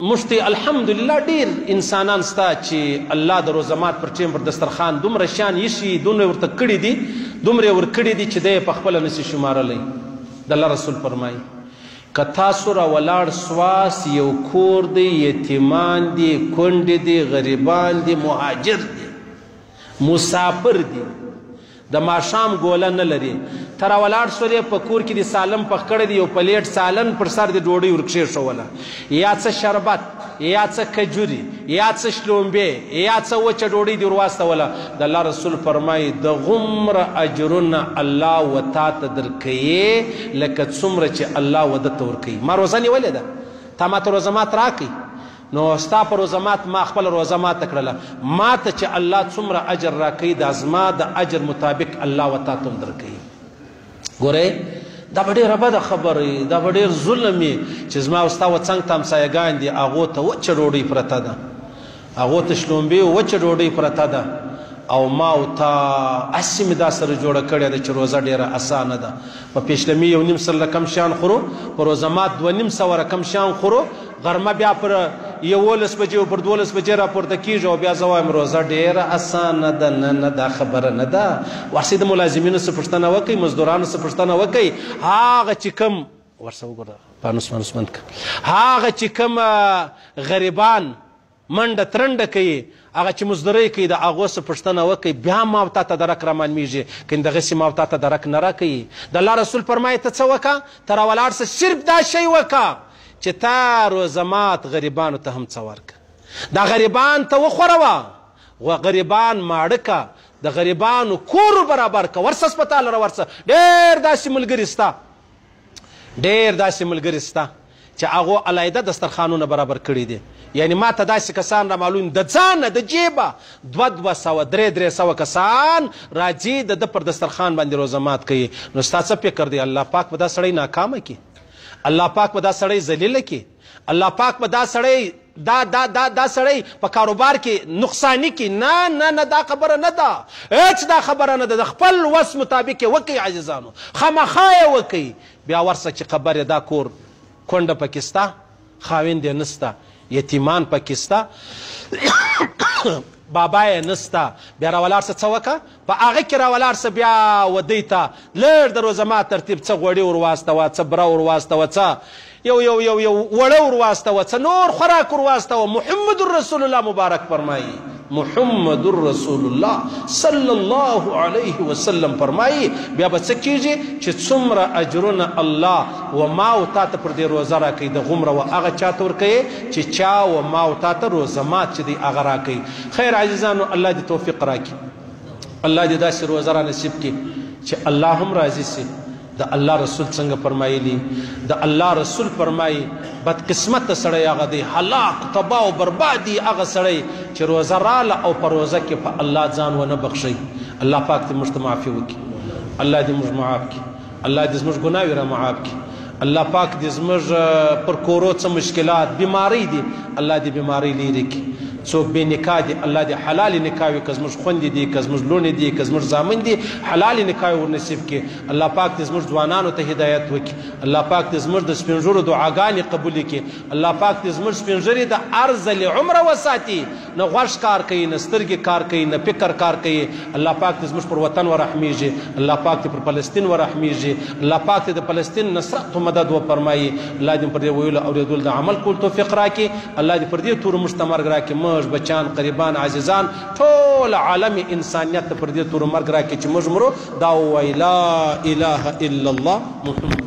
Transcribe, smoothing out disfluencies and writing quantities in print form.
مشتي الحمدلله ډیر انسانان ستا چې الله د روزمات پر ټیم پر دسترخوان دومره شان یشي دومره ورته کړي دي دومره ور کړي دي چې دی په خپله نشي شمارلی د الله رسول فرمایي که تاسو را ولاړ سواس یو کور دی یتیمان دي کونډې دي غریبان دي مهاجر دي مسافر دي د ماښام ګوله نه لري ته را ولاړ شولې په کور کې د سالم پخ کړی دی یو پلیټ سالن پر سر د ډوډۍ ورکښېښوله یا څه شربت یا څه کجوري یا څه شلومبې یا څه وچه ډوډۍ دې ورواستوله د الله رسول فرمایي د غومره اجرونه الله و تا ته درکوي لکه څومره چې الله و ده ته ورکوي ما روزه نیولې ده تا ما ته روزه مات راکوي نو ستا په روزه مات ما خپله روزه ماته کړله ما ته چې الله څومره اجر راکوي دا زما د اجر مطابق الله و تا ته هم درکوي ګورئ دا به ډېره بده خبره وي دا به ډېر ظلم وي چې زما او ستا و څنګ ته همسایهګان دي هغو ته وچه ډوډۍ پرته ده هغو ته شلومبې وچه ډوډۍ پرته ده او ما او تا هسې مې دا سره جوړه کړې ده چې روزه ډېره اسانه ده په پیشلمي 1.5 سر رقم شیان خورو په روزه مات 2.5 رقم شیان خورو غرمه بیا پر 11 بجې او پر 12 بجې راپورته کېږي او بیا زه وایم روزه ډېره اسانه ده نه دا خبره نه ده واسې د ملازمینو څه پوښتنه وکئ مزدورانو څه پوښتنه وکئ هغه چې کوم ورسه وګوره پانوس بند که هغه چې کوم غریبان منډه ترنډه کوي هغه چې مزدورۍ کوي د هغو څه پوښتنه وکئ بیا ما او تا ته درک رامعلومېږي که دغسې ما او تا ته درک نه راکوي د الله رسول فرمایي ته څه وکړه ته راولاړ شه صرف دا شی وکړه چې تا روزمات غریبانو ته هم څه ورکړه دا غریبان ته وخوروه غریبان ماړه که د غریبانو کور برابر که ورسه هسپتال را ورسه ډېر داسې ملګري سته ډېر داسې ملګري سته چې هغو علیده دسترخوانونه برابر کړي دي یعنی ما ته داسې کسان را معلوم د ځانه د جیبه 200 300 کسان راځي د ده پر دسترخوان باندې روزه مات کوي نو ستا څه فکر دی الله پاک به دا سړی ناکامه کړي الله پاک به دا سړی ذلیله کړي الله پاک به دا سړی دا سړی په کاروبار کې نقصاني کړي نه نه دا خبره نه ده هېڅ دا خبره نه ده د خپل وس مطابق یې وکئ عزیزانو خامخا یې وکئ بیا ورسه چې خبر دا کور کونډه پکې سته خاوند یې نسته یتیمان پکې سته بابا یې نسته بیا راولاړ شه څه وکړه په هغه کې راولاړ شه بیا ودۍ ته لږ د روزه مات ترتیب څه غوړي ور واستوه څه بره ور واستوه څه یو وړه ور واستوه څه نور خوراک ور واستوه محمد رسول الله مبارک فرمایي محمد رسول الله صلی الله علیه وسلم فرمایي بیا به څه کېږي چې څومره اجرونه الله و ما او تا ته پر دې روزه راکوي د غومره و هغه چا ته ورکوي چې چا و ما او تا ته روزه مات چې دی هغه راکوي خیر عزیزانو الله دې توفیق راکړي الله دې داسې روزه را نصیب کړي چې الله هم راضي سي د الله رسول څنګه فرمایلی د الله رسول فرمایي بدقسمته سړی هغه دی هلاک تباه او بربادي هغه سړی چې روزه راله او په روزه کې په الله ځان ونه بخښئ الله پاک دې موږ ته معافي وکړي الله دې موږ معاف کړي الله دې زموږ ګناوې را معاف کړي الله پاک دې زموږ پر کورو څه مشکلات بیماری دي الله دې بیماری لرې کړي څوک بې نکاح دي الله دې حلال نکاح وي که زموږ خویندې دي که زموږ لوڼې دي که زموږ زامن دي حلال نکاح ور نصیب کړي الله پاک دې زموږ ځوانانو ته هدایت وکړي الله پاک دې زموږ د سپین ږیرو دعاګانې قبولې کړي الله پاک دې زموږ سپین ږیري د ارزل عمره وساتي نه غوږ کار کوي نه سترګې کار کوي نه فکر کار کوي الله پاک دې زموږ پر وطن ورحمیږي الله پاک دې پر فلسطین ورحمیږي الله پاک دې د فلسطین نصرت و مدد وفرمایي الله دې پر دې ویلو اورېدلو د عمل کول توفیق راکړي الله دې پر دې تورو موږ ته مرګ راکړي موږ بچان قریبان عزیزان ټول عالم انسانیت پر دې تورو مرګ راکړي چې موږ مرو دا ووایي لا اله الا الله محمد